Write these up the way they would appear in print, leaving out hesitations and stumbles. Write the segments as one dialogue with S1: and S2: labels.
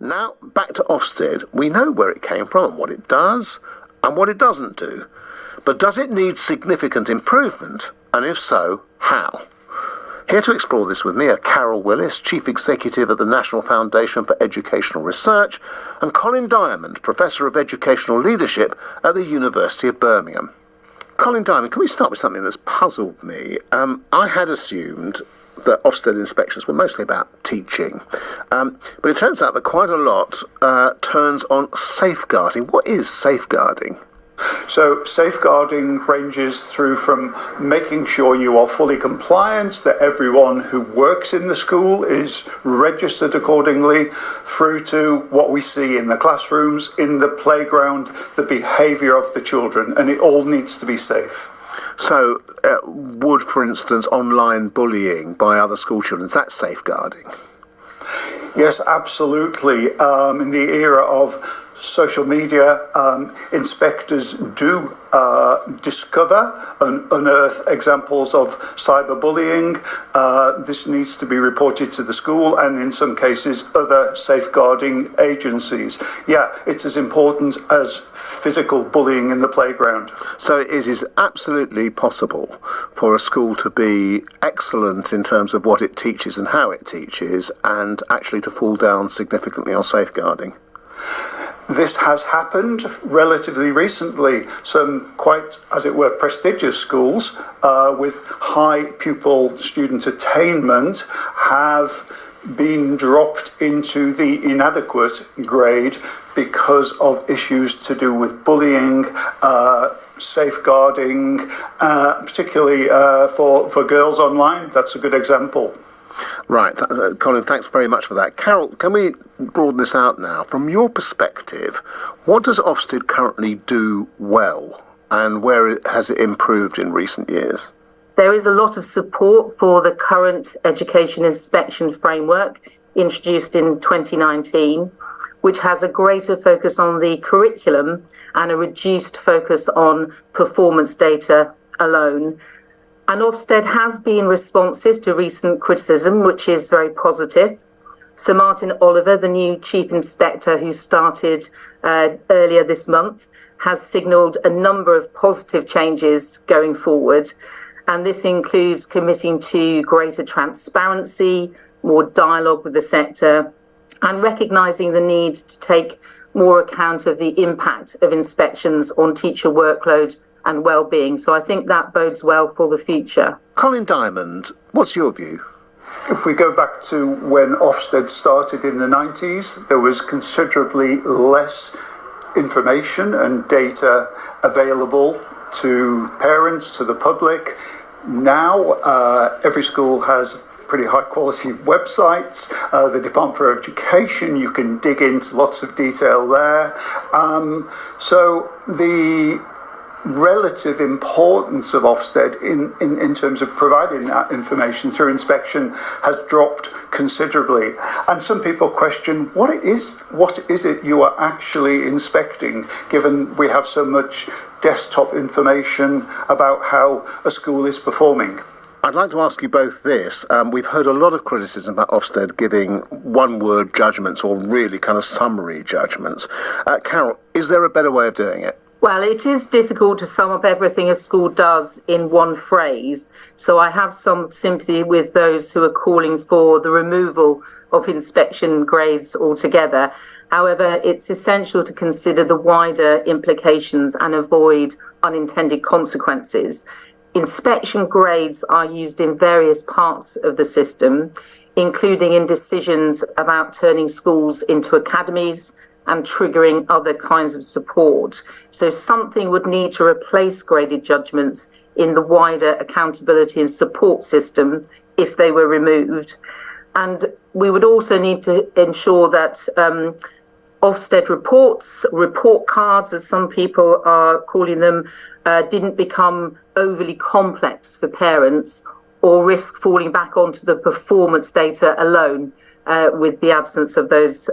S1: Now, back to Ofsted. We know where it came from and what it does and what it doesn't do. But does it need significant improvement? And if so, how? Here to explore this with me are Carole Wills, Chief Executive at the National Foundation for Educational Research, and Colin Diamond, Professor of Educational Leadership at the University of Birmingham. Colin Diamond, can we start with something that's puzzled me? I had assumed that Ofsted inspections were mostly about teaching, but it turns out that quite a lot turns on safeguarding. What is safeguarding?
S2: So safeguarding ranges through from making sure you are fully compliant, that everyone who works in the school is registered accordingly, through to what we see in the classrooms, in the playground, the behaviour of the children, and it all needs to be safe.
S1: So would, for instance, online bullying by other school children, is that safeguarding?
S2: Yes, absolutely. In the era of social media, inspectors do discover and unearth examples of cyberbullying. This needs to be reported to the school and in some cases other safeguarding agencies. Yeah, it's as important as physical bullying in the playground.
S1: So it is absolutely possible for a school to be excellent in terms of what it teaches and how it teaches, and actually to fall down significantly on safeguarding.
S2: This has happened relatively recently. Some quite, as it were, prestigious schools with high pupil student attainment have been dropped into the inadequate grade because of issues to do with bullying, safeguarding, particularly for girls online. That's a good example.
S1: Right, Colin, thanks very much for that. Carole, can we broaden this out now? From your perspective, what does Ofsted currently do well, and where has it improved in recent years?
S3: There is a lot of support for the current education inspection framework introduced in 2019, which has a greater focus on the curriculum and a reduced focus on performance data alone. And Ofsted has been responsive to recent criticism, which is very positive. Sir Martin Oliver, the new Chief Inspector who started earlier this month, has signalled a number of positive changes going forward. And this includes committing to greater transparency, more dialogue with the sector, and recognising the need to take more account of the impact of inspections on teacher workload and well-being. So I think that bodes well for the future.
S1: Colin Diamond, what's your view?
S2: If we go back to when Ofsted started in the 90s, there was considerably less information and data available to parents, to the public. Now, every school has pretty high quality websites. The Department for Education, you can dig into lots of detail there. So the relative importance of Ofsted in terms of providing that information through inspection has dropped considerably. And some people question, what is it you are actually inspecting, given we have so much desktop information about how a school is performing?
S1: I'd like to ask you both this. We've heard a lot of criticism about Ofsted giving one-word judgments or really kind of summary judgments. Carole, is there a better way of doing it?
S3: Well, it is difficult to sum up everything a school does in one phrase. So I have some sympathy with those who are calling for the removal of inspection grades altogether. However, it's essential to consider the wider implications and avoid unintended consequences. Inspection grades are used in various parts of the system, including in decisions about turning schools into academies and triggering other kinds of support. So something would need to replace graded judgments in the wider accountability and support system if they were removed. And we would also need to ensure that Ofsted reports, report cards, as some people are calling them, didn't become overly complex for parents or risk falling back onto the performance data alone with the absence of those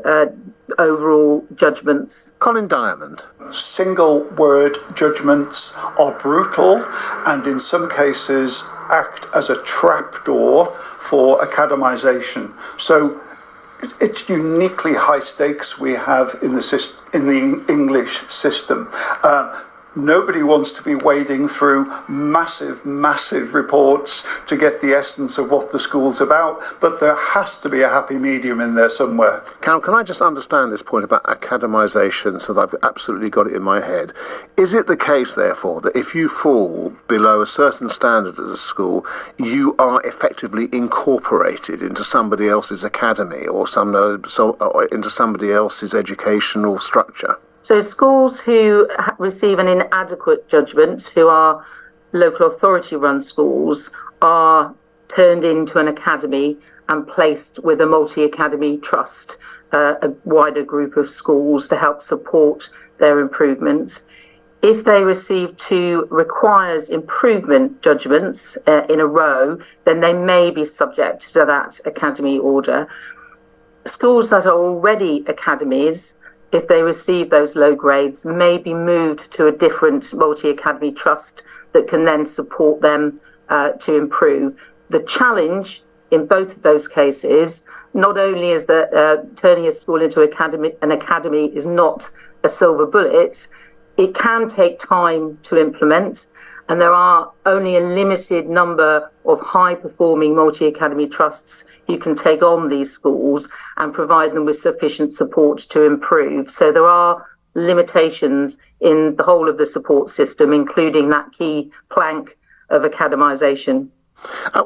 S3: overall judgments.
S1: Colin Diamond.
S2: Single word judgments are brutal and in some cases act as a trapdoor for academisation. So it's uniquely high stakes we have in the English system. Nobody wants to be wading through massive reports to get the essence of what the school's about, but there has to be a happy medium in there somewhere.
S1: Carole, can I just understand this point about academisation so that I've absolutely got it in my head? Is it the case, therefore, that if you fall below a certain standard as a school, you are effectively incorporated into somebody else's academy or into somebody else's educational structure?
S3: So schools who receive an inadequate judgment, who are local authority-run schools, are turned into an academy and placed with a multi-academy trust, a wider group of schools to help support their improvement. If they receive 2 requires improvement judgments in a row, then they may be subject to that academy order. Schools that are already academies, if they receive those low grades, may be moved to a different multi-academy trust that can then support them to improve. The challenge in both of those cases, not only is that turning a school into an academy is not a silver bullet, it can take time to implement, and there are only a limited number of high-performing multi-academy trusts who can take on these schools and provide them with sufficient support to improve. So there are limitations in the whole of the support system, including that key plank of academisation.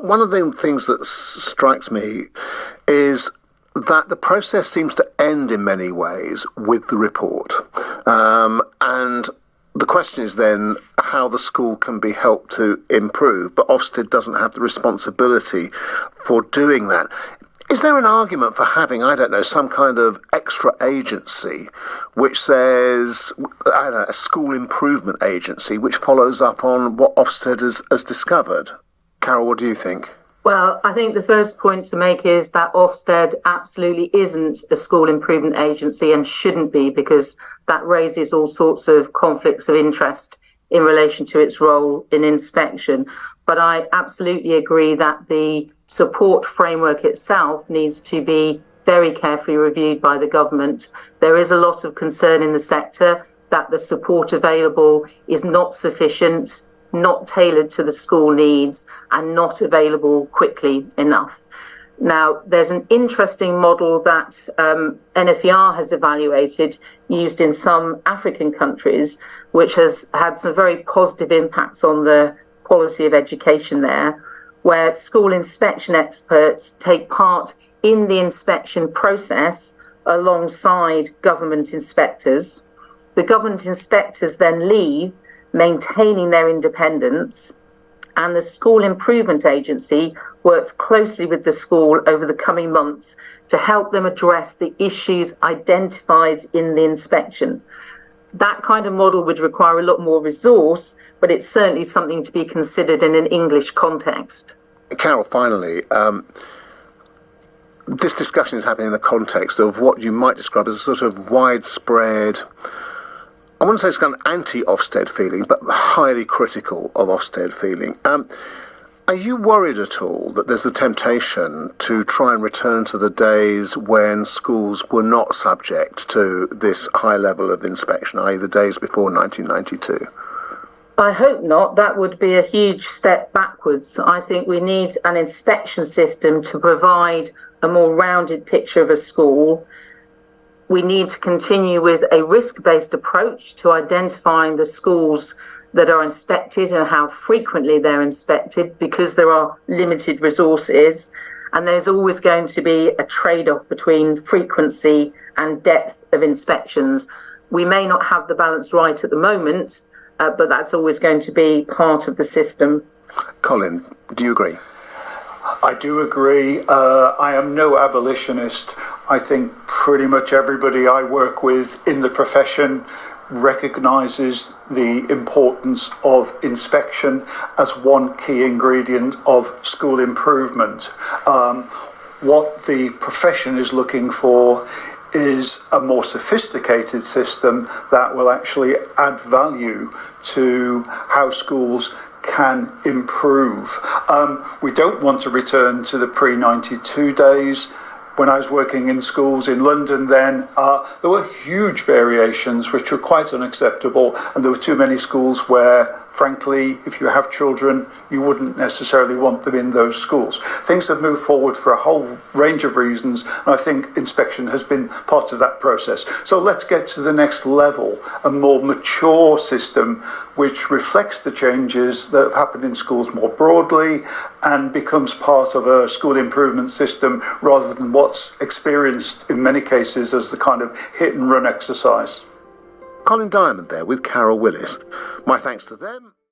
S1: One of the things that strikes me is that the process seems to end in many ways with the report. And the question is then how the school can be helped to improve, but Ofsted doesn't have the responsibility for doing that. Is there an argument for having, I don't know, some kind of extra agency which says, I don't know, a school improvement agency which follows up on what Ofsted has discovered? Carole, what do you think?
S3: Well, I think the first point to make is that Ofsted absolutely isn't a school improvement agency and shouldn't be, because that raises all sorts of conflicts of interest in relation to its role in inspection. But I absolutely agree that the support framework itself needs to be very carefully reviewed by the government. There is a lot of concern in the sector that the support available is not sufficient, not tailored to the school needs, and not available quickly enough. Now, there's an interesting model that NFER has evaluated, used in some African countries, which has had some very positive impacts on the quality of education there, where school inspection experts take part in the inspection process alongside government inspectors. The government inspectors then leave, maintaining their independence, and the school improvement agency works closely with the school over the coming months to help them address the issues identified in the inspection. That kind of model would require a lot more resource, but it's certainly something to be considered in an English context.
S1: Carole, finally, this discussion is happening in the context of what you might describe as a sort of widespread, I wouldn't say it's kind of anti-Ofsted feeling, but highly critical of Ofsted feeling. Are you worried at all that there's the temptation to try and return to the days when schools were not subject to this high level of inspection, i.e. the days before 1992?
S3: I hope not. That would be a huge step backwards. I think we need an inspection system to provide a more rounded picture of a school. We need to continue with a risk-based approach to identifying the schools that are inspected and how frequently they're inspected, because there are limited resources, and there's always going to be a trade-off between frequency and depth of inspections. We may not have the balance right at the moment, but that's always going to be part of the system.
S1: Colin, do you agree?
S2: I do agree. I am no abolitionist. I think pretty much everybody I work with in the profession recognises the importance of inspection as one key ingredient of school improvement. What the profession is looking for is a more sophisticated system that will actually add value to how schools can improve. We don't want to return to the pre-92 days. When I was working in schools in London then, there were huge variations which were quite unacceptable, and there were too many schools where, frankly, if you have children, you wouldn't necessarily want them in those schools. Things have moved forward for a whole range of reasons, and I think inspection has been part of that process. So let's get to the next level, a more mature system which reflects the changes that have happened in schools more broadly and becomes part of a school improvement system rather than what's experienced in many cases as the kind of hit and run exercise.
S1: Colin Diamond there with Carole Wills. My thanks to them.